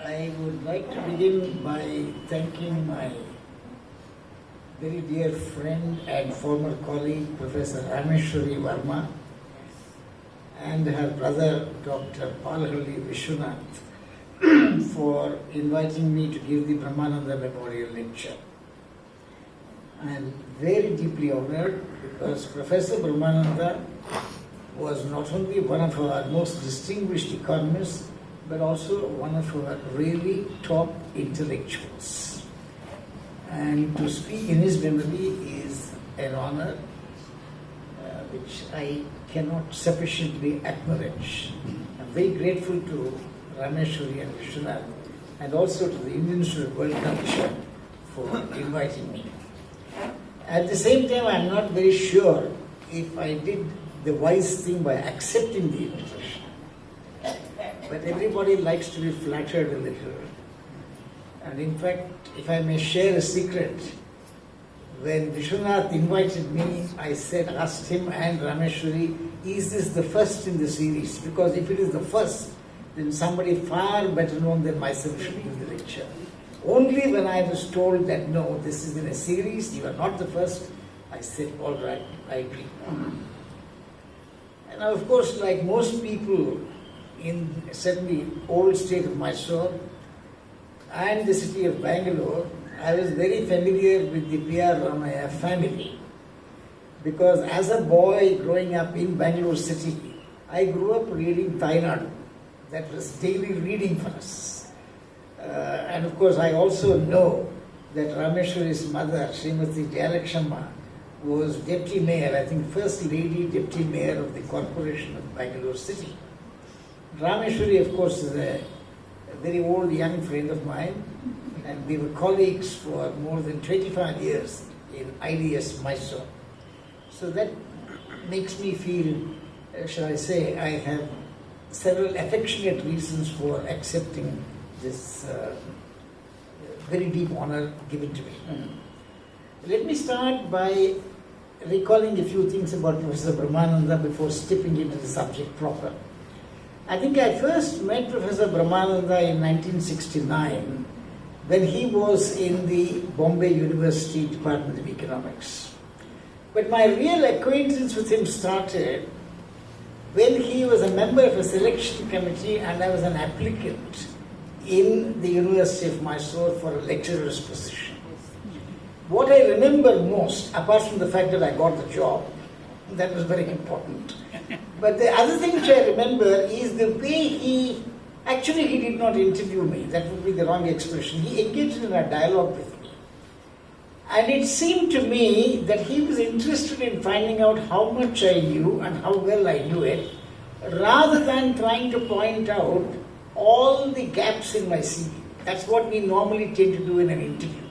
I would like to begin by thanking my very dear friend and former colleague, Professor Rameshwari Verma, and her brother, Dr. Palhalli Vishwanath, for inviting me to give the Brahmananda Memorial Lecture. I am very deeply honored because Professor Brahmananda was not only one of our most distinguished economists, but also one of our really top intellectuals. And to speak in his memory is an honor which I cannot sufficiently acknowledge. I'm very grateful to Rameshwari and Vishwanath and also to the Indian Institute of World Culture for inviting me. At the same time, I'm not very sure if I did the wise thing by accepting the invitation. But everybody likes to be flattered a little. And in fact, if I may share a secret, when Vishwanath invited me, I asked him and Rameshwari, is this the first in the series? Because if it is the first, then somebody far better known than myself should give the lecture. Only when I was told that no, this is in a series, you are not the first, I said, all right, I agree. And of course, like most people in certainly old state of Mysore and the city of Bangalore, I was very familiar with the P.R. Ramaya family. Because as a boy growing up in Bangalore city, I grew up reading Tainadu. That was daily reading for us. And of course, I also know that Rameshwari's mother, Srimati Jayalakshamma, was Deputy Mayor, I think First Lady Deputy Mayor of the Corporation of Bangalore City. Rameshwari, of course, is a very old young friend of mine, and we were colleagues for more than 25 years in IDS Mysore. So that makes me feel, shall I say, I have several affectionate reasons for accepting this very deep honor given to me. Let me start by recalling a few things about Professor Brahmananda before stepping into the subject proper. I think I first met Professor Brahmananda in 1969 when he was in the Bombay University Department of Economics. But my real acquaintance with him started when he was a member of a selection committee and I was an applicant in the University of Mysore for a lecturer's position. What I remember most, apart from the fact that I got the job, that was very important. But the other thing which I remember is the way he did not interview me, that would be the wrong expression. He engaged in a dialogue with me. And it seemed to me that he was interested in finding out how much I knew and how well I knew it, rather than trying to point out all the gaps in my CV. That's what we normally tend to do in an interview.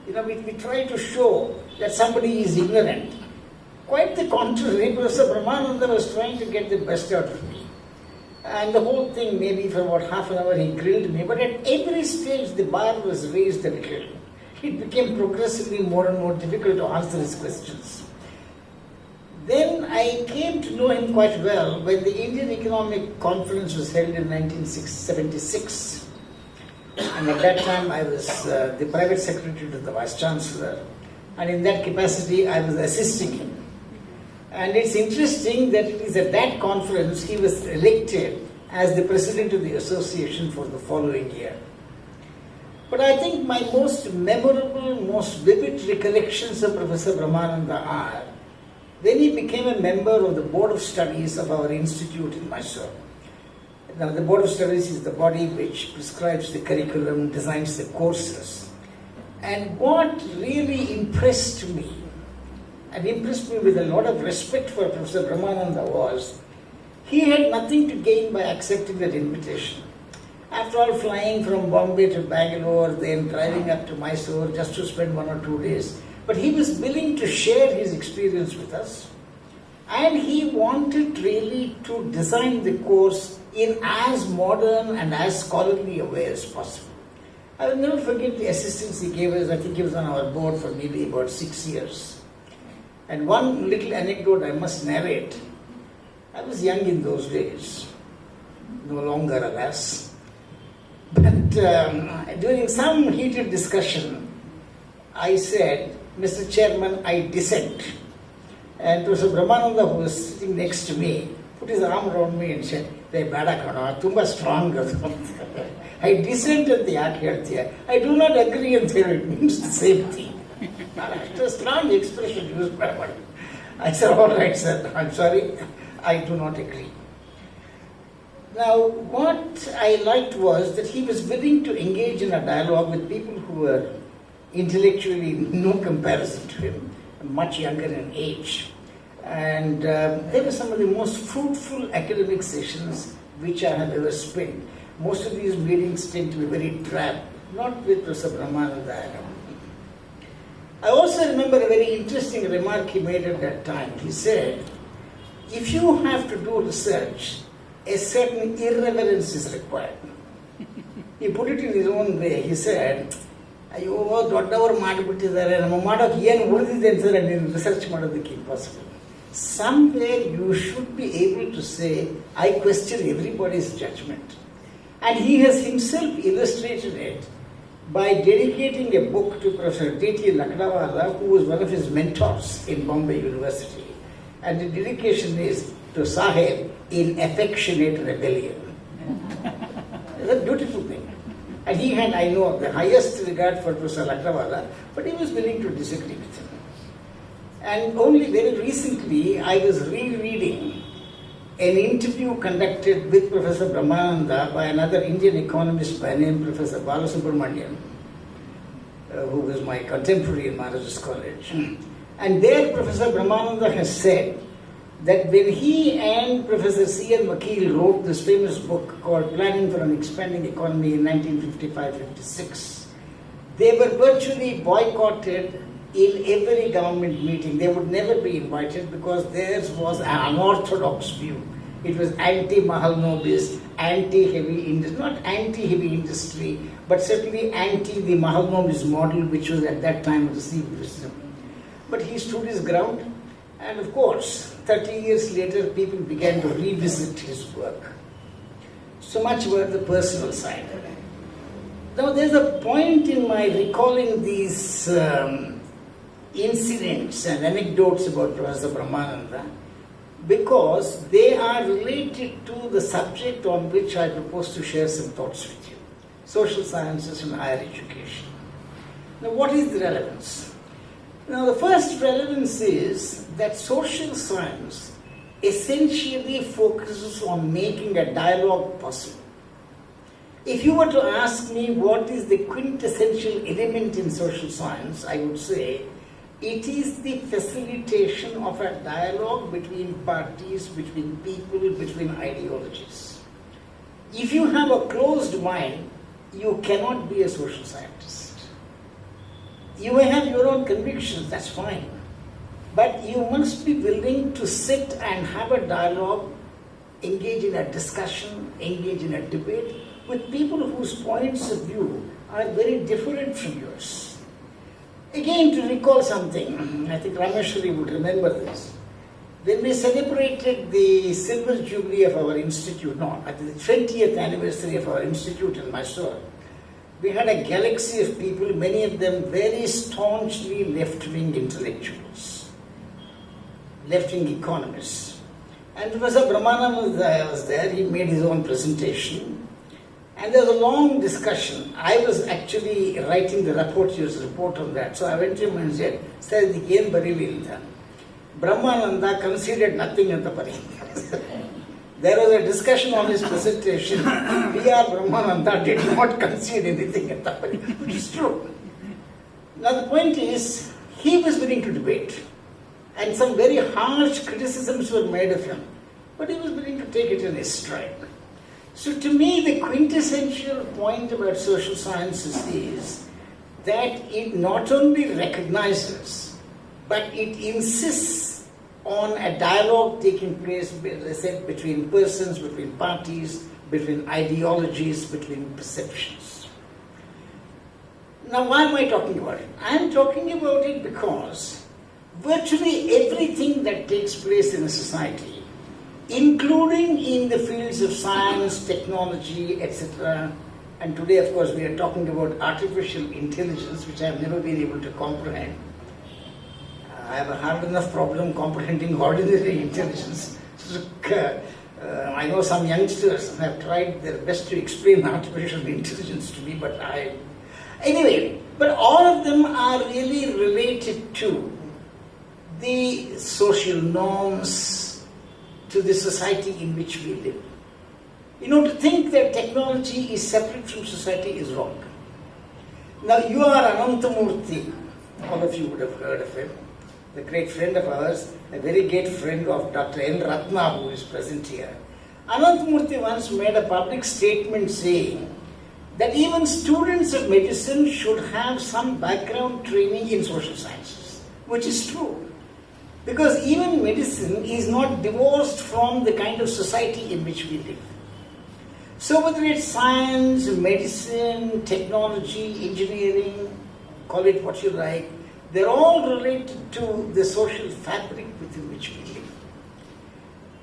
We try to show that somebody is ignorant. Quite the contrary, Professor Brahmananda was trying to get the best out of me. And the whole thing, maybe for about half an hour, he grilled me. But at every stage, the bar was raised a little. It became progressively more and more difficult to answer his questions. Then I came to know him quite well when the Indian Economic Conference was held in 1976. And at that time, I was the private secretary to the Vice Chancellor. And in that capacity, I was assisting him. And it's interesting that it is at that conference he was elected as the president of the association for the following year. But I think my most memorable, most vivid recollections of Professor Brahmananda are when he became a member of the Board of Studies of our institute in Mysore. Now, the Board of Studies is the body which prescribes the curriculum, designs the courses. And what really impressed me, and impressed me with a lot of respect for Professor Brahmananda, was he had nothing to gain by accepting that invitation. After all, flying from Bombay to Bangalore, then driving up to Mysore just to spend 1 or 2 days. But he was willing to share his experience with us. And he wanted really to design the course in as modern and as scholarly a way as possible. I will never forget the assistance he gave us. I think he was on our board for maybe about 6 years. And one little anecdote I must narrate. I was young in those days, no longer, alas. But during some heated discussion, I said, Mr. Chairman, I dissent. And Professor Brahmananda, who was sitting next to me, put his arm around me and said, "They bada kana, tumba strong." I dissent at the Akhirtya. I do not agree and say it means the same thing. It's a strong expression used by one. I said, "All right, sir, I'm sorry, I do not agree." Now, what I liked was that he was willing to engage in a dialogue with people who were intellectually no comparison to him, much younger in age. And they were some of the most fruitful academic sessions which I have ever spent. Most of these meetings tend to be very drab, not with Professor Brahmananda. I also remember a very interesting remark he made at that time. He said, if you have to do research, a certain irreverence is required. He put it in his own way. He said, "Ayyo, doddavaru maadibittiddare, namma madokke ಏನು ಉಳಿದಿದೆ ಅಂತಂದ್ರೆ ನೀನು research ಮಾಡೋದಕ್ಕೆ impossible." Somewhere you should be able to say, I question everybody's judgment. And he has himself illustrated it by dedicating a book to Professor Retd, who was one of his mentors in Bombay University. And the dedication is to Sahib in affectionate rebellion. It's a beautiful thing. And he had, I know, the highest regard for Professor Lakdawala, but he was willing to disagree with him. And only very recently I was rereading an interview conducted with Professor Brahmananda by another Indian economist by name Professor Balasubramanian, who was my contemporary in Madras College. And there Professor Brahmananda has said that when he and Professor C.N. Vakil wrote this famous book called Planning for an Expanding Economy in 1955-56, they were virtually boycotted in every government meeting. They would never be invited because theirs was an unorthodox view. It was anti-mahal nobis, anti-heavy industry, not anti-heavy industry, but certainly anti the mahal nobis model, which was at that time received wisdom. But he stood his ground, and of course, 30 years later, people began to revisit his work. So much about the personal side. Now, there's a point in my recalling these incidents and anecdotes about Professor Brahmananda because they are related to the subject on which I propose to share some thoughts with you: social sciences and higher education. Now, what is the relevance? Now, the first relevance is that social science essentially focuses on making a dialogue possible. If you were to ask me what is the quintessential element in social science, I would say it is the facilitation of a dialogue between parties, between people, between ideologies. If you have a closed mind, you cannot be a social scientist. You may have your own convictions, that's fine. But you must be willing to sit and have a dialogue, engage in a discussion, engage in a debate with people whose points of view are very different from yours. Again, to recall something, I think Rameshwari would remember this. When we celebrated the silver jubilee of our institute, at the 20th anniversary of our institute in Mysore, we had a galaxy of people, many of them very staunchly left-wing intellectuals, left-wing economists. And Professor Brahmananda was there, he made his own presentation. And there was a long discussion. I was actually writing the rapporteur's report on that. So I went to him and said, "Sir, the game Barililta. Brahmananda considered nothing at the Pari." There was a discussion on his presentation. P.R. Brahmananda did not concede anything at the Pari, which is true. Now the point is, he was willing to debate. And some very harsh criticisms were made of him. But he was willing to take it in his stride. So to me, the quintessential point about social sciences is that it not only recognizes, but it insists on a dialogue taking place, as I said, between persons, between parties, between ideologies, between perceptions. Now, why am I talking about it? I am talking about it because virtually everything that takes place in a society, including in the fields of science, technology, etc., And today, of course, we are talking about artificial intelligence, which I have never been able to comprehend. I have a hard enough problem comprehending ordinary intelligence. I know some youngsters have tried their best to explain artificial intelligence to me, but anyway, but all of them are really related to the social norms, to the society in which we live. To think that technology is separate from society is wrong. Now, you are Ananthamurthy. All of you would have heard of him. The great friend of ours, a very great friend of Dr. N. Ratna, who is present here. Ananthamurthy once made a public statement saying that even students of medicine should have some background training in social sciences, which is true. Because even medicine is not divorced from the kind of society in which we live. So whether it's science, medicine, technology, engineering, call it what you like, they're all related to the social fabric within which we live.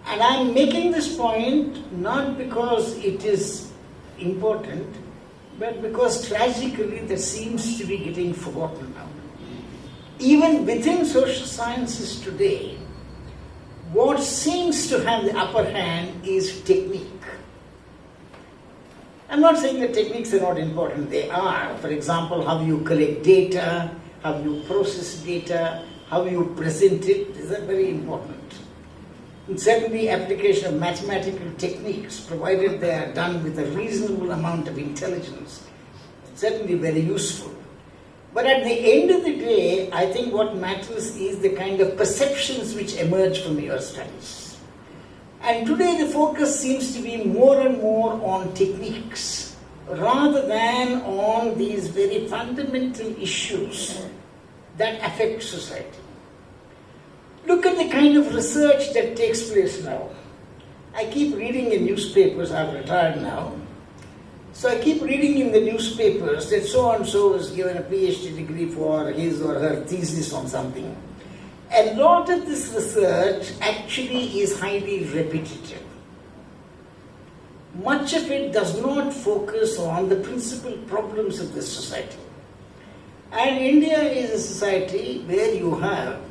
And I'm making this point not because it is important, but because tragically that seems to be getting forgotten now. Even within social sciences today, what seems to have the upper hand is technique. I'm not saying that techniques are not important, they are. For example, how you collect data, how you process data, how you present it, these are very important. And certainly application of mathematical techniques, provided they are done with a reasonable amount of intelligence, certainly very useful. But at the end of the day, I think what matters is the kind of perceptions which emerge from your studies. And today the focus seems to be more and more on techniques rather than on these very fundamental issues that affect society. Look at the kind of research that takes place now. I keep reading in newspapers, I've retired now, so I keep reading in the newspapers that so-and-so was given a PhD degree for his or her thesis on something. A lot of this research actually is highly repetitive. Much of it does not focus on the principal problems of this society. And India is a society where you have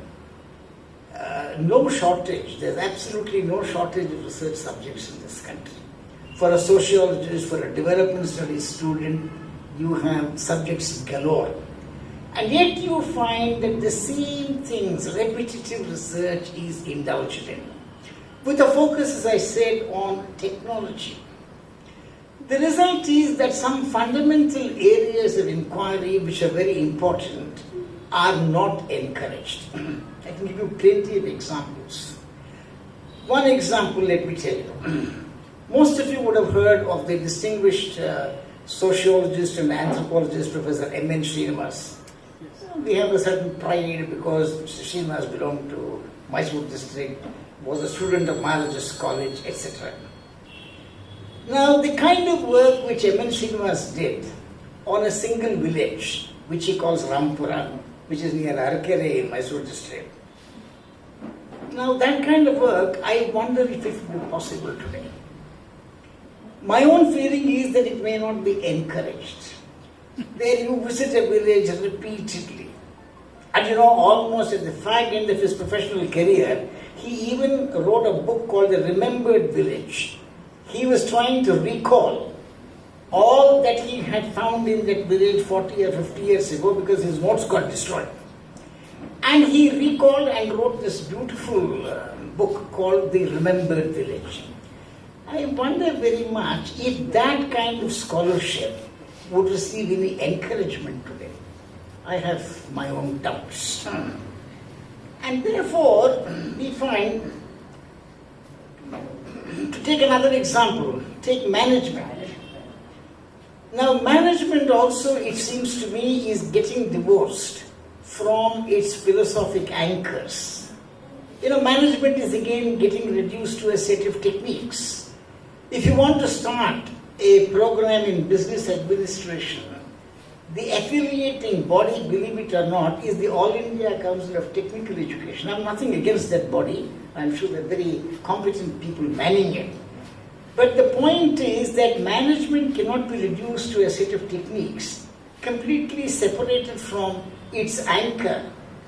no shortage, there's absolutely no shortage of research subjects in this country. For a sociologist, for a development studies student, you have subjects galore. And yet you find that the same things, repetitive research is indulged in. With a focus, as I said, on technology. The result is that some fundamental areas of inquiry which are very important are not encouraged. I can give you plenty of examples. One example, let me tell you. Most of you would have heard of the distinguished sociologist and anthropologist, Professor M.N. Srinivas. We have a certain pride because Srinivas belonged to Mysore district, was a student of Madras college, etc. Now, the kind of work which M.N. Srinivas did on a single village, which he calls Rampura, which is near Arkere in Mysore district. Now, that kind of work, I wonder if it would be possible today. My own feeling is that it may not be encouraged. Where you visit a village repeatedly. And almost at the fag end of his professional career, he even wrote a book called The Remembered Village. He was trying to recall all that he had found in that village 40 or 50 years ago because his notes got destroyed. And he recalled and wrote this beautiful book called The Remembered Village. I wonder very much if that kind of scholarship would receive any encouragement today. I have my own doubts. And therefore, we find, to take another example, take management. Now, management also, it seems to me, is getting divorced from its philosophic anchors. Management is again getting reduced to a set of techniques. If you want to start a program in business administration, the affiliating body, believe it or not, is the All India Council of Technical Education. I have nothing against that body. I'm sure there are very competent people manning it. But the point is that management cannot be reduced to a set of techniques completely separated from its anchor.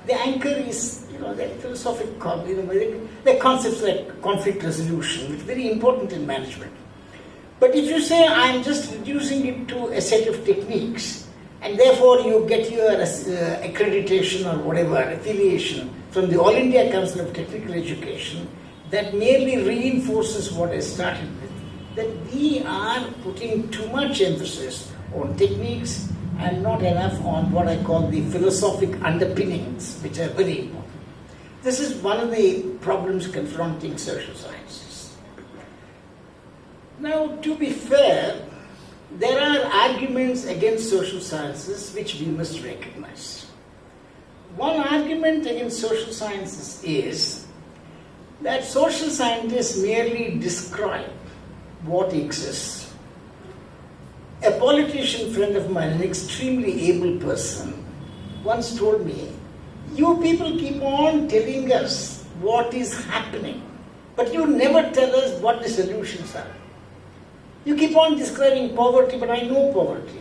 The anchor is, the philosophic, the concepts like conflict resolution, which is very important in management. But if you say, I'm just reducing it to a set of techniques, and therefore you get your accreditation or whatever, affiliation from the All India Council of Technical Education, that merely reinforces what I started with, that we are putting too much emphasis on techniques and not enough on what I call the philosophic underpinnings, which are very important. This is one of the problems confronting social sciences. Now, to be fair, there are arguments against social sciences which we must recognize. One argument against social sciences is that social scientists merely describe what exists. A politician friend of mine, an extremely able person, once told me, you people keep on telling us what is happening, but you never tell us what the solutions are. You keep on describing poverty, but I know poverty.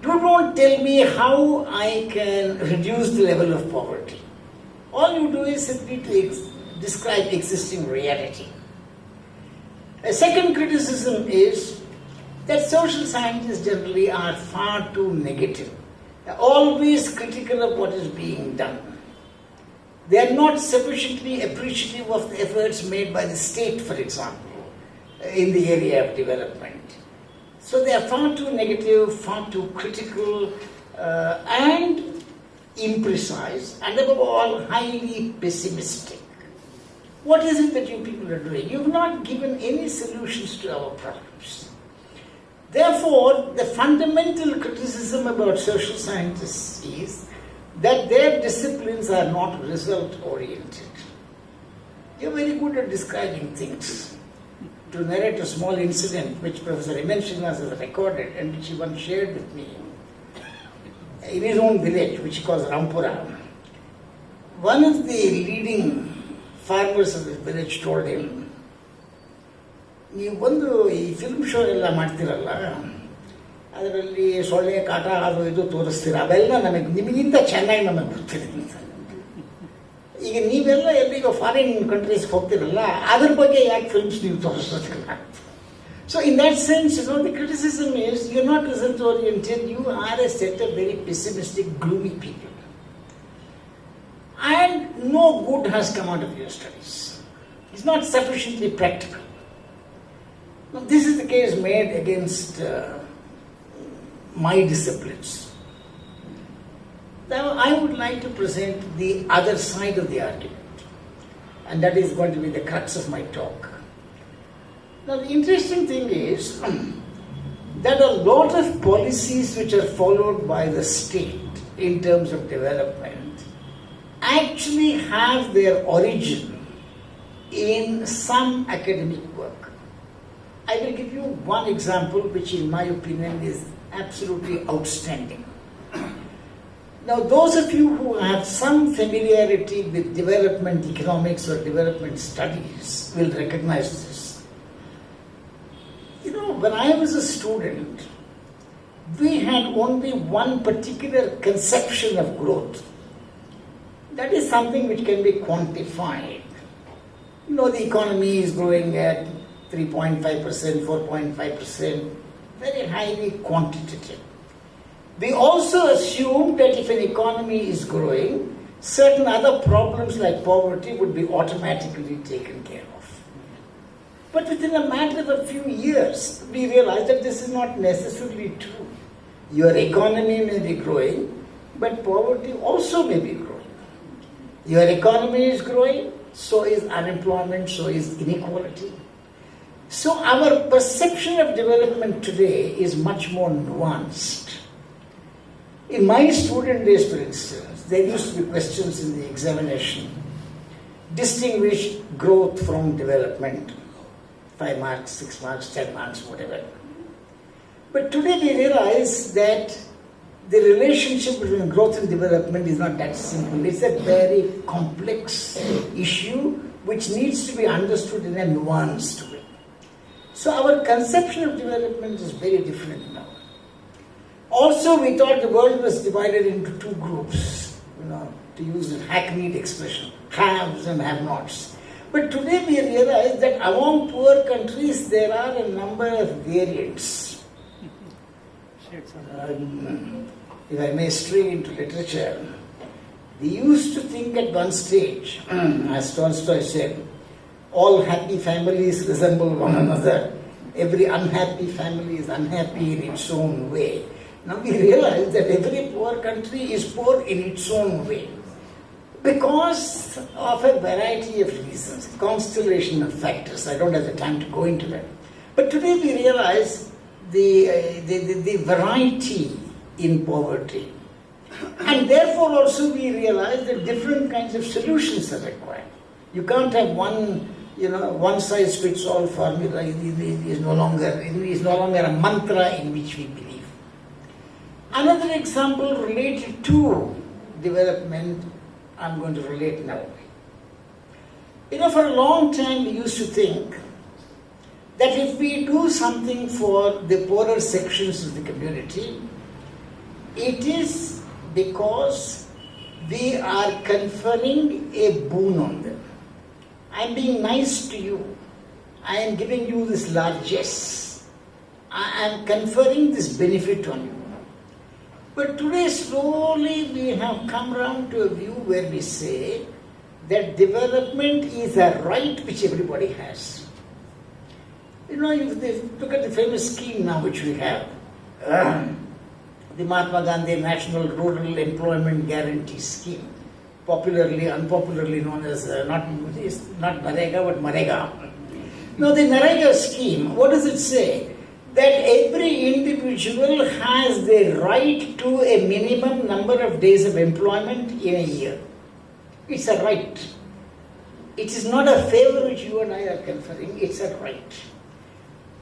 You don't tell me how I can reduce the level of poverty. All you do is simply to describe existing reality. A second criticism is that social scientists generally are far too negative. They're always critical of what is being done. They are not sufficiently appreciative of the efforts made by the state, for example, in the area of development. So they are far too negative, far too critical, and imprecise, and above all, highly pessimistic. What is it that you people are doing? You have not given any solutions to our problems. Therefore, the fundamental criticism about social scientists is that their disciplines are not result-oriented. You're very good at describing things. To narrate a small incident which Professor Srinivas has recorded and which he once shared with me in his own village, which he calls Rampura. One of the leading farmers of his village told him, ನೀವು ಬಂದು ಈ film show ಎಲ್ಲ ಮಾಡ್ತಿರಲ್ಲ, ಅದರಲ್ಲಿ ಸೊಳ್ಳೆ ಕಾಟ ಅದು ಇದು ತೋರಿಸ್ತೀರ, ಅವೆಲ್ಲ ನಿಮಗಿಂತ ಚೆನ್ನಾಗಿ ನಮಗೆ ಗೊತ್ತಿದೆ ಅಂತ. ಈಗ ನೀವೆಲ್ಲ ಎಲ್ಲಿಗೋ ಫಾರಿನ್ ಕಂಟ್ರೀಸ್ಗೆ ಹೋಗ್ತಿರಲ್ಲ, ಅದ್ರ ಬಗ್ಗೆ ಯಾಕೆ ಫಿಲ್ಮ್ಸ್ ನೀವು ತೋರಿಸೋದಿಲ್ಲ? So in that sense, the criticism is you're not result oriented, you are a set of very pessimistic, gloomy people. And no good has come out of your studies. It's not sufficiently practical. Now, this is the case made against my disciplines. Now, I would like to present the other side of the argument, and that is going to be the crux of my talk. Now, the interesting thing is that a lot of policies which are followed by the state in terms of development actually have their origin in some academic work. I will give you one example which in my opinion is absolutely outstanding. Now, those of you who have some familiarity with development economics or development studies will recognize this. When I was a student, we had only one particular conception of growth. That is something which can be quantified. The economy is growing at 3.5%, 4.5%, very highly quantitative. We also assume that if an economy is growing, certain other problems like poverty would be automatically taken care of. But within a matter of a few years, we realize that this is not necessarily true. Your economy may be growing, but poverty also may be growing. Your economy is growing, so is unemployment, so is inequality. So our perception of development today is much more nuanced. In my student days, for instance, there used to be questions in the examination. Distinguish growth from development. 5 marks, 6 marks, 10 marks, whatever. But today we realize that the relationship between growth and development is not that simple. It's a very complex issue which needs to be understood in a nuanced way. So our conception of development is very different now. Also, we thought the world was divided into two groups, to use a hackneyed expression, haves and have-nots. But today we realize that among poor countries there are a number of variants. If I may stray into literature, we used to think at one stage, as Tolstoy said, all happy families resemble one another. Every unhappy family is unhappy in its own way. Now we realize that every poor country is poor in its own way because of a variety of reasons, constellation of factors. I don't have the time to go into that. But today we realize the variety in poverty. And therefore also we realize that different kinds of solutions are required. You can't have one size fits all formula. It is no longer a mantra in which we believe. Another example related to development, I'm going to relate now. For a long time we used to think that if we do something for the poorer sections of the community, it is because we are conferring a boon on them. I am being nice to you. I am giving you this largesse. I am conferring this benefit on you. But today slowly we have come around to a view where we say that development is a right which everybody has. If they look at the famous scheme now which we have, the Mahatma Gandhi National Rural Employment Guarantee Scheme, popularly, unpopularly known as not Narega but Marega. Now the Narega scheme, what does it say? That every individual has the right to a minimum number of days of employment in a year. It's a right. It is not a favor which you and I are conferring, it's a right.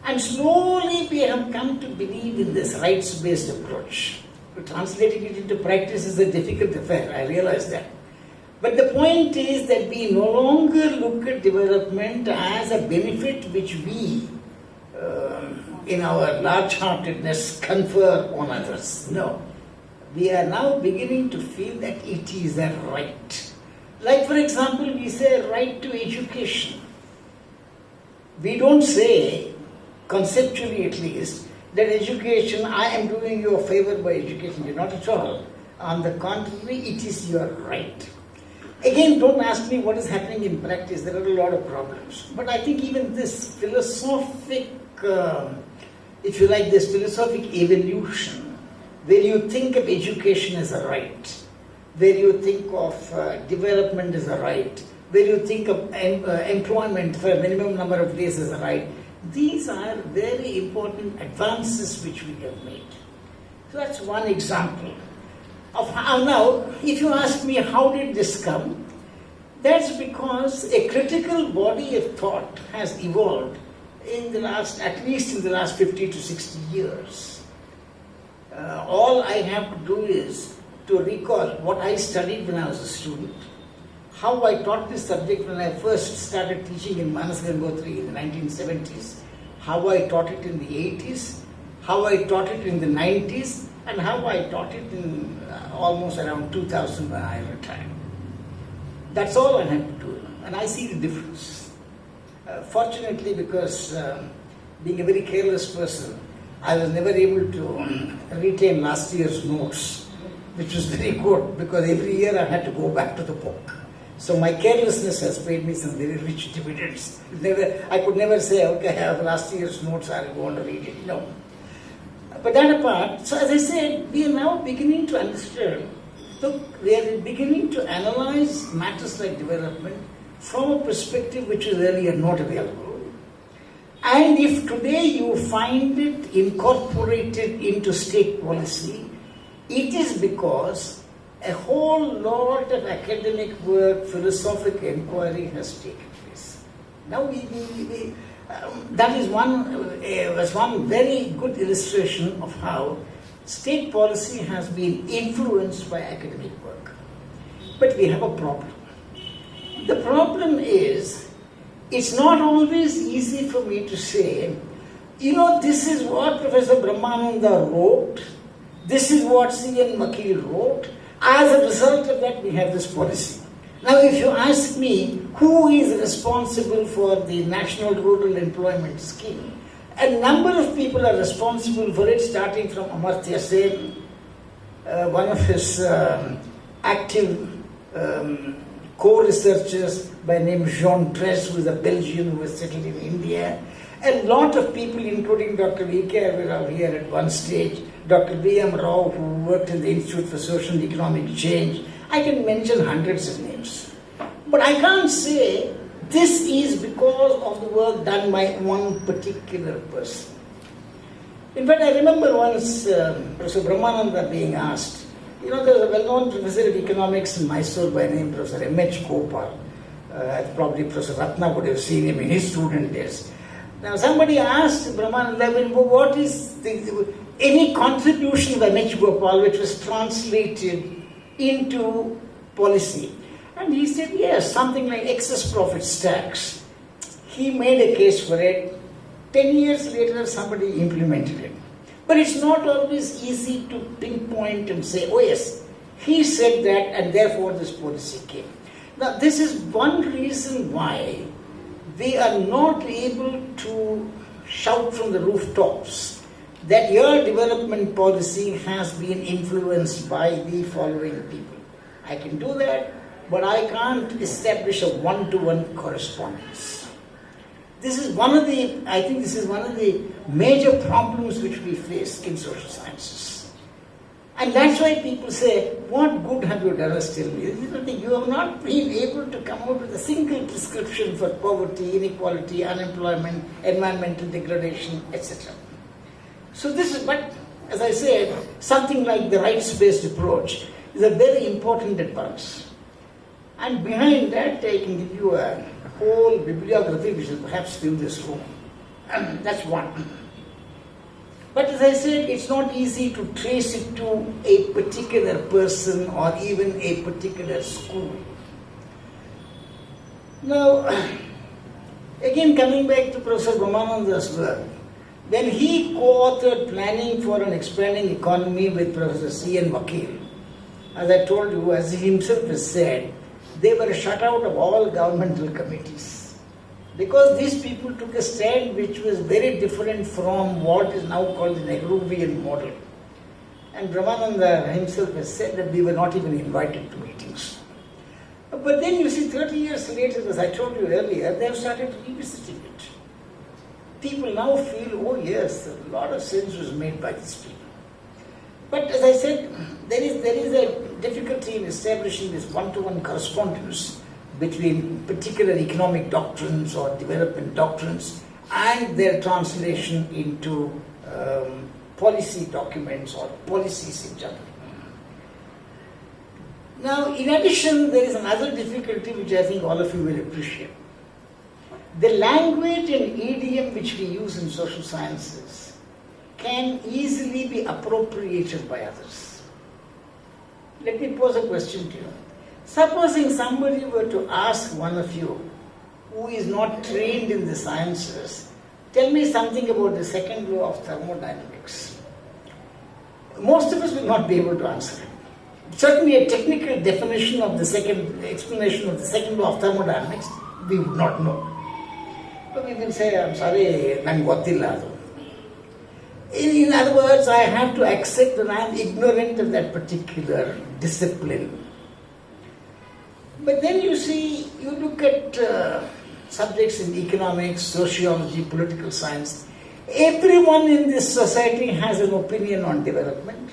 And slowly we have come to believe in this rights-based approach. Translating it into practice is a difficult affair, I realize that. But the point is that we no longer look at development as a benefit which we, in our large-heartedness, confer on others. No. We are now beginning to feel that it is a right. Like, for example, we say right to education. We don't say, conceptually at least, that education, I am doing you a favor by education. You're not at all. On the contrary, it is your right. Again, don't ask me what is happening in practice. There are a lot of problems. But I think even this philosophic, if you like, this philosophic evolution, where you think of education as a right, where you think of development as a right, where you think of employment for a minimum number of days as a right, these are very important advances which we have made. So that's one example of how. Now, if you ask me how did this come, that's because a critical body of thought has evolved at least in the last 50 to 60 years. All I have to do is to recall what I studied when I was a student, how I taught this subject when I first started teaching in Manas Gangotri in the 1970s, how I taught it in the 80s, how I taught it in the 90s, and how I taught it in almost around 2000 when I retired. That's all I have to do, and I see the difference. Fortunately, because being a very careless person, I was never able to retain last year's notes, which was very good because every year I had to go back to the book. So my carelessness has paid me some very rich dividends. I could never say, okay, I have last year's notes, I'll go on to read it. No. But that apart, so as I said, we are now beginning to understand, we are beginning to analyze matters like development from a perspective which was earlier not available. And if today you find it incorporated into state policy, it is because a whole lot of academic work, philosophical inquiry has taken place. Now that is one very good illustration of how state policy has been influenced by academic work. But we have a problem. The problem is it's not always easy for me to say, this is what Professor Brahmananda wrote, this is what C.N. Vakil wrote. As a result of that, we have this policy. Now, if you ask me who is responsible for the National Rural Employment Scheme, a number of people are responsible for it, starting from Amartya Sen, one of his active co-researchers by name Jean Dress, who is a Belgian who was settled in India. A lot of people, including Dr. V.K. Rao here at one stage, Dr. B.M. Rao, who worked in the Institute for Social and Economic Change. I can mention hundreds of names. But I can't say this is because of the work done by one particular person. In fact, I remember once Professor Brahmananda being asked, there was a well-known professor of economics in Mysore by name Professor M.H. Gopal. Probably Professor Ratna would have seen him in his student days. Now somebody asked Brahmananda, what is any contribution by M.H. Gopal which was translated into policy? And he said, yes, something like excess profits tax. He made a case for it. 10 years later, somebody implemented it. But it's not always easy to pinpoint and say, oh yes, he said that and therefore this policy came. Now this is one reason why we are not able to shout from the rooftops that your development policy has been influenced by the following people. I can do that, but I can't establish a one-to-one correspondence. I think this is one of the major problems which we face in social sciences. And that's why people say, what good have you done us till me? You have not been able to come out with a single prescription for poverty, inequality, unemployment, environmental degradation, etc. So this is, but as I said, something like the rights-based approach is a very important advance. And behind that, I can give you a whole bibliography which will perhaps fill this room. And that's one. But as I said, it's not easy to trace it to a particular person or even a particular school. Now, again coming back to Professor Brahmananda's work, when he co-authored Planning for an Expanding Economy with Professor C.N. Vakil, as I told you, as he himself has said, they were shut out of all governmental committees. Because these people took a stand which was very different from what is now called the Nehruvian model. And Brahmananda himself has said that we were not even invited to meetings. But then you see, 30 years later, as I told you earlier, they have started revisiting it. People now feel, oh yes, a lot of sense was made by these people. But as I said, there is a difficulty in establishing this one-to-one correspondence between particular economic doctrines or development doctrines and their translation into policy documents or policies in general. Now, in addition, there is another difficulty which I think all of you will appreciate. The language and idiom which we use in social sciences can easily be appropriated by others. Let me pose a question to you. Supposing somebody were to ask one of you who is not trained in the sciences, tell me something about the second law of thermodynamics. Most of us will not be able to answer it. Certainly a technical definition of the explanation of the second law of thermodynamics, we would not know. But we will say, I'm sorry, nange gottilla adu. In other words, I have to accept that I am ignorant of that particular discipline. But then you see, you look at subjects in economics, sociology, political science. Everyone in this society has an opinion on development.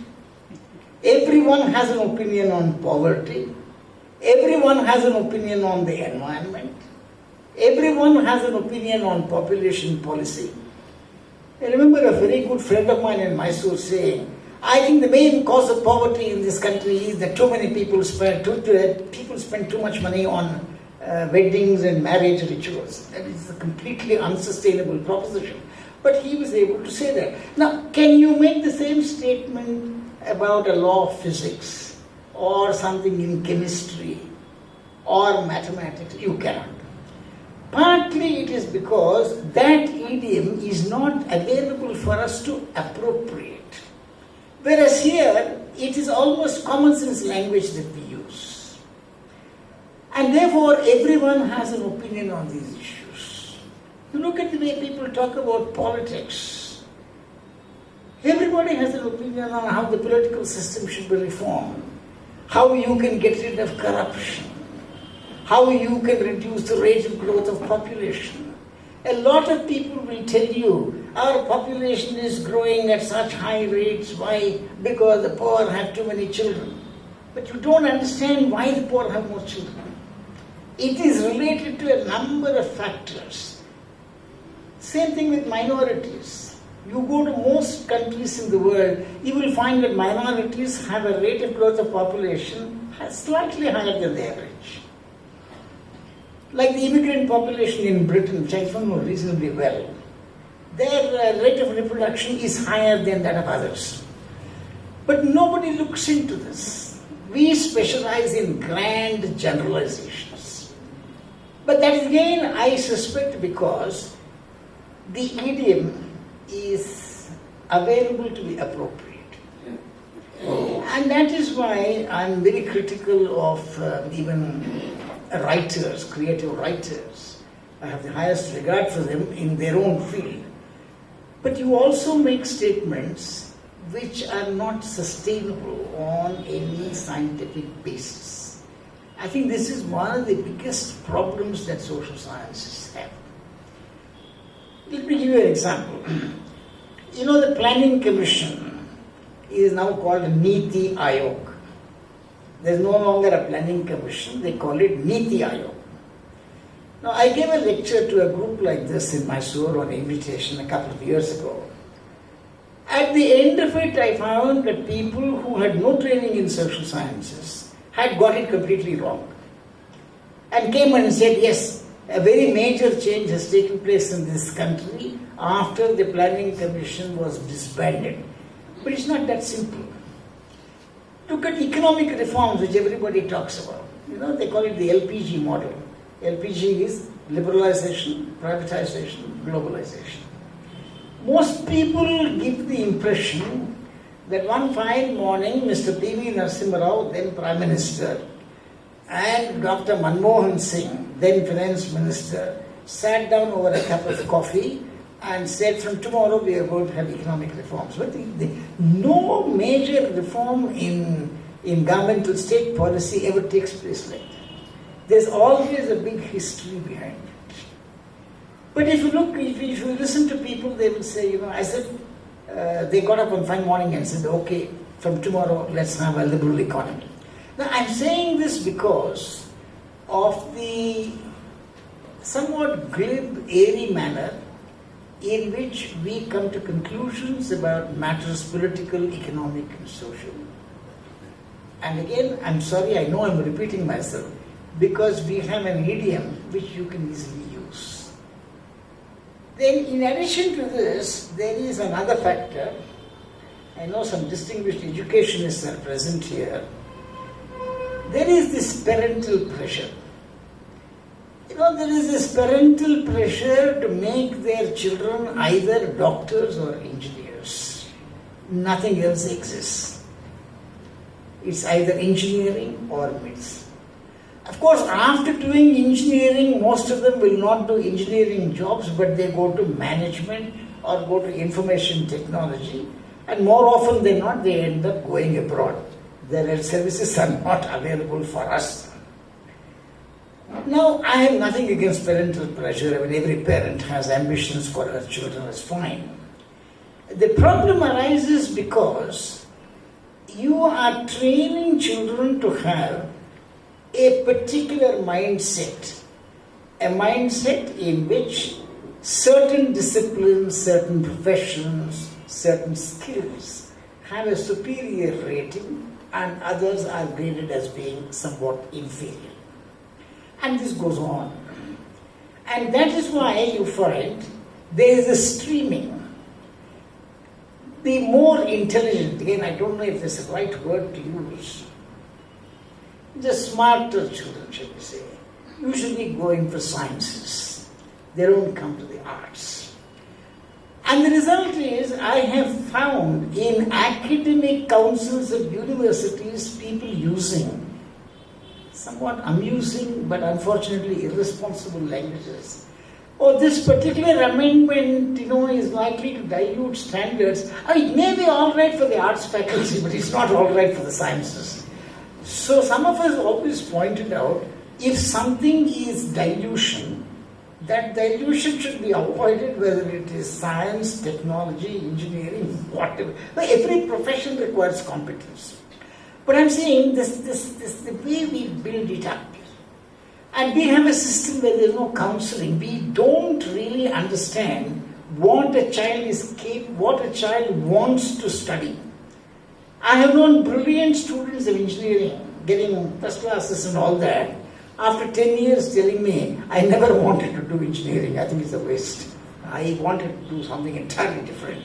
Everyone has an opinion on poverty. Everyone has an opinion on the environment. Everyone has an opinion on population policy. I remember a very good friend of mine in Mysore saying, I think the main cause of poverty in this country is that too many people spend too much money on weddings and marriage rituals. That is a completely unsustainable proposition. But he was able to say that. Now, can you make the same statement about a law of physics or something in chemistry or mathematics? You cannot. Partly it is because that idiom is not available for us to appropriate. Whereas here, it is almost common sense language that we use. And therefore, everyone has an opinion on these issues. You look at the way people talk about politics. Everybody has an opinion on how the political system should be reformed, how you can get rid of corruption, how you can reduce the rate of growth of population. A lot of people will tell you, our population is growing at such high rates. Why? Because the poor have too many children. But you don't understand why the poor have more children. It is related to a number of factors. Same thing with minorities. You go to most countries in the world, you will find that minorities have a rate of growth of population slightly higher than the average. Like the immigrant population in Britain, which I know reasonably well, their rate of reproduction is higher than that of others. But nobody looks into this. We specialize in grand generalizations. But that is again, I suspect, because the idiom is available to be appropriate. And that is why I'm very critical of even writers, creative writers. I have the highest regard for them in their own field. But you also make statements which are not sustainable on any scientific basis. I think this is one of the biggest problems that social sciences have. Let me give you an example. You know, the Planning Commission is now called Niti Aayog. There is no longer a Planning Commission, they call it Niti Aayog. Now, I gave a lecture to a group like this in Mysore on invitation a couple of years ago. At the end of it, I found that people who had no training in social sciences had got it completely wrong. And came and said, yes, a very major change has taken place in this country after the Planning Commission was disbanded. But it's not that simple. Look at economic reforms, which everybody talks about. You know, they call it the LPG model. LPG is liberalization, privatization, globalization. Most people give the impression that one fine morning, Mr. P.V. Narasimha Rao, then Prime Minister, and Dr. Manmohan Singh, then Finance Minister, sat down over a cup of coffee and said, from tomorrow we are going to have economic reforms. But no major reform in governmental state policy ever takes place like that. There's always a big history behind it. But if you look, if you listen to people, they will say, you know, I said, they got up one fine morning and said, okay, from tomorrow let's have a liberal economy. Now I'm saying this because of the somewhat glib, airy manner in which we come to conclusions about matters political, economic, and social. And again, I'm sorry, I know I'm repeating myself, because we have an idiom which you can easily use. Then in addition to this, there is another factor. I know some distinguished educationists are present here. There is this parental pressure. You know, there is this parental pressure to make their children either doctors or engineers. Nothing else exists. It's either engineering or medicine. Of course, after doing engineering, most of them will not do engineering jobs, but they go to management or go to information technology. And more often than not, they end up going abroad. Their services are not available for us. Now, I have nothing against parental pressure. I mean, every parent has ambitions for their children, it's fine. The problem arises because you are training children to have a particular mindset, a mindset in which certain disciplines, certain professions, certain skills have a superior rating and others are graded as being somewhat inferior. And this goes on. And that is why you find there is a streaming. The more intelligent, again I don't know if this is the right word to use, the smarter children, shall we say, usually going for sciences. They don't come to the arts. And the result is, I have found in academic councils of universities, people using somewhat amusing but unfortunately irresponsible languages. Oh, this particular amendment, is likely to dilute standards. It may be all right for the arts faculty, but it's not all right for the sciences. So some of us always pointed out, if something is dilution, that dilution should be avoided, whether it is science, technology, engineering, whatever. Every profession requires competence. But I'm saying this the way we build it up. And we have a system where there's no counseling. We don't really understand what a child wants to study. I have known brilliant students of engineering getting first classes and all that. After 10 years telling me, I never wanted to do engineering. I think it's a waste. I wanted to do something entirely different.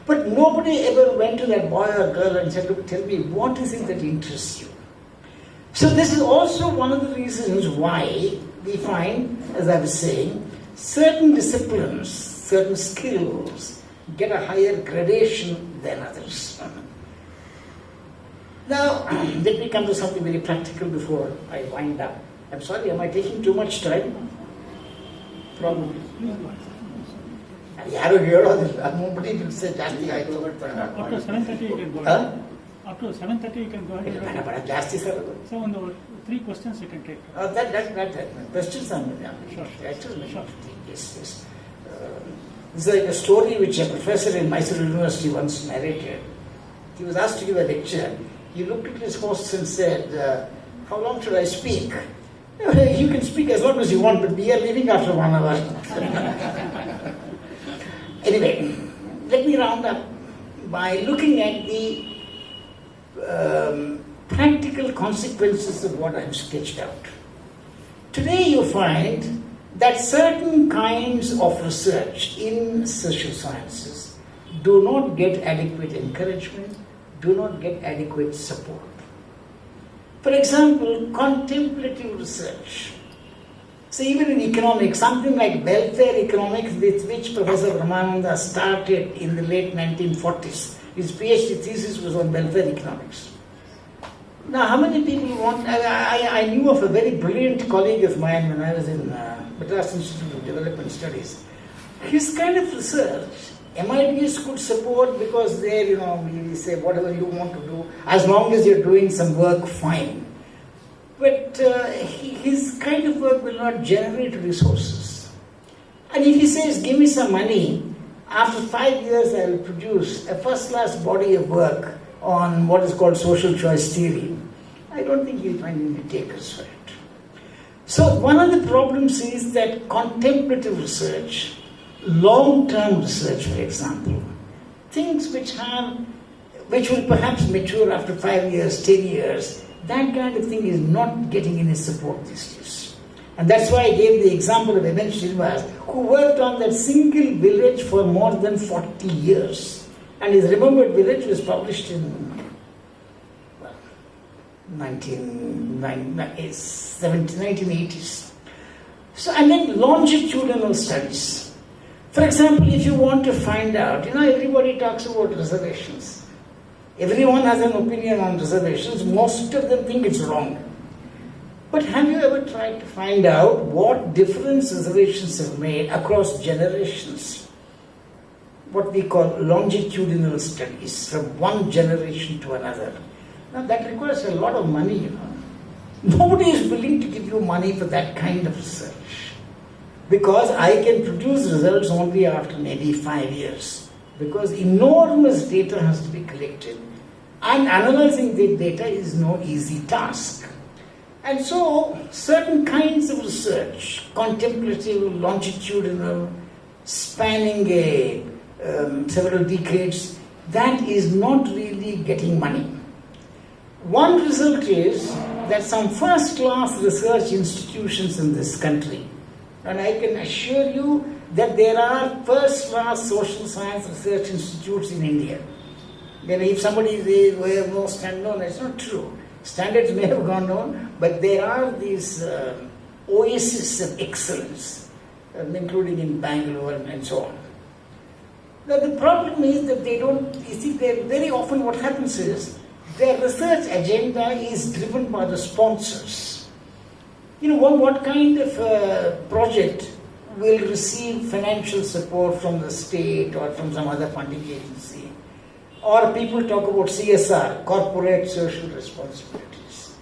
But nobody ever went to that boy or girl and said, look, tell me, what is it that interests you? So this is also one of the reasons why we find, as I was saying, certain disciplines, certain skills get a higher gradation than others. Now, let me come to something very practical before I wind up. I'm sorry, am I taking too much time? Probably. ಯಾರು ಹೇಳೋದಿಲ್ಲ nobody will say ಜಾಸ್ತಿ ಆಯ್ತು Up to 7:30 you can go ahead. Up to 7:30 you can go ahead. ಬೇಡ ಜಾಸ್ತಿ sir ಅದು. So on the 3 questions you can take. That questions are Sure. Yes. This is like a story which a professor in Mysore University once narrated. He was asked to give a lecture. He looked at his hosts and said, how long should I speak? You can speak as long as you want, but we are leaving after 1 hour. Anyway, let me round up by looking at the practical consequences of what I've sketched out. Today you find that certain kinds of research in social sciences do not get adequate encouragement, do not get adequate support. For example, contemplative research. So even in economics, something like welfare economics, with which Professor Brahmananda started in the late 1940s. His PhD thesis was on welfare economics. Now, how many people want... I knew of a very brilliant colleague of mine when I was in Madras Institute of Development Studies. His kind of research, MITs could support because there, we say whatever you want to do, as long as you're doing some work, fine. But his kind of work will not generate resources. And if he says, give me some money, after 5 years I will produce a first-class body of work on what is called social choice theory, I don't think he'll find any takers for it. So one of the problems is that contemplative research, long-term research, for example, things which will perhaps mature after 5 years, 10 years, that kind of thing is not getting any support these days. And that's why I gave the example of M.N. Srinivas, who worked on that single village for more than 40 years. And his remembered village was published in 1980s. So, and then longitudinal studies. For example, if you want to find out, everybody talks about reservations. Everyone has an opinion on reservations. Most of them think it's wrong. But have you ever tried to find out what difference reservations have made across generations? What we call longitudinal studies, from one generation to another. Now that requires a lot of money, Nobody is willing to give you money for that kind of research. Because I can produce results only after maybe 5 years. Because enormous data has to be collected. And analyzing the data is no easy task. And so, certain kinds of research, contemplative, longitudinal, spanning several decades, that is not really getting money. One result is that some first-class research institutions in this country, and I can assure you that there are first-class social science research institutes in India. Then if somebody says, we have no standard, no, that's not true. Standards may have gone down, but there are these oases of excellence. including in Bangalore and so on. Now the problem is that they don't, you see, very often what happens is their research agenda is driven by the sponsors. You know, what kind of project will receive financial support from the state or from some other funding agency? Or people talk about CSR, corporate social responsibilities.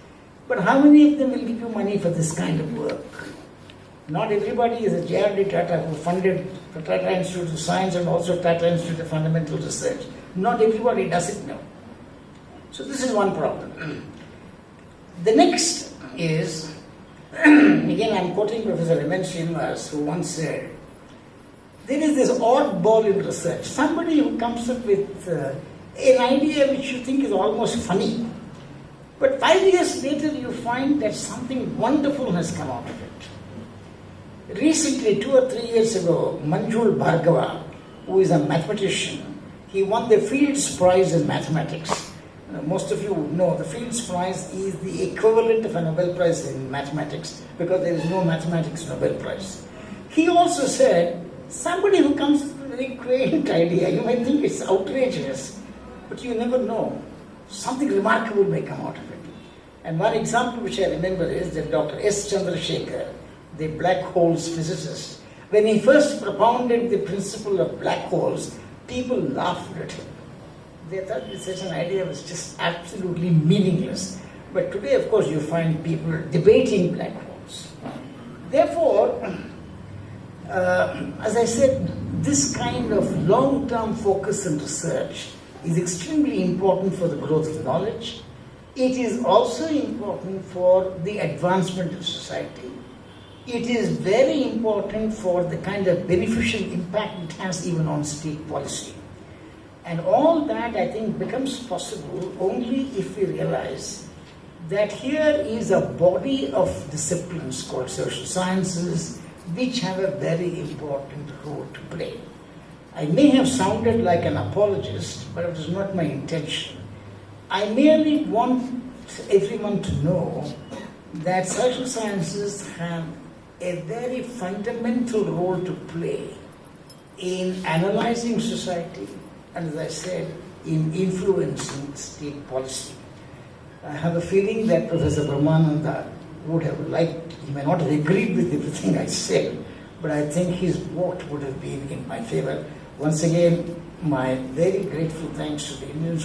But how many of them will give you money for this kind of work? Not everybody is a J.R.D. Tata who funded the Tata Institute of Science and also Tata Institute of Fundamental Research. Not everybody does it now. So this is one problem. The next is, again I'm quoting Professor M.N. Srinivas, who once said, there is this oddball in research. Somebody who comes up with an idea which you think is almost funny, but 5 years later you find that something wonderful has come out of it. Recently, 2 or 3 years ago, Manjul Bhargava, who is a mathematician, he won the Fields Prize in mathematics. Most of you would know the Fields Prize is the equivalent of a Nobel Prize in mathematics because there is no mathematics Nobel Prize. He also said, somebody who comes with a very quaint idea, you might think it's outrageous, but you never know. Something remarkable may come out of it. And one example which I remember is that Dr. S. Chandrasekhar, the black holes physicist, when he first propounded the principle of black holes, people laughed at him. They thought that such an idea was just absolutely meaningless. But today, of course, you find people debating black holes. Therefore, as I said, this kind of long-term focus and research is extremely important for the growth of knowledge. It is also important for the advancement of society. It is very important for the kind of beneficial impact it has even on state policy. And all that, I think, becomes possible only if we realize that here is a body of disciplines called social sciences which have a very important role to play. I may have sounded like an apologist, but it was not my intention. I merely want everyone to know that social sciences have a very fundamental role to play in analyzing society and, as I said, in influencing state policy. I have a feeling that Professor Brahmananda would have liked, he may not have agreed with everything I said, but I think his vote would have been in my favor. Once again, my very grateful thanks to the Indian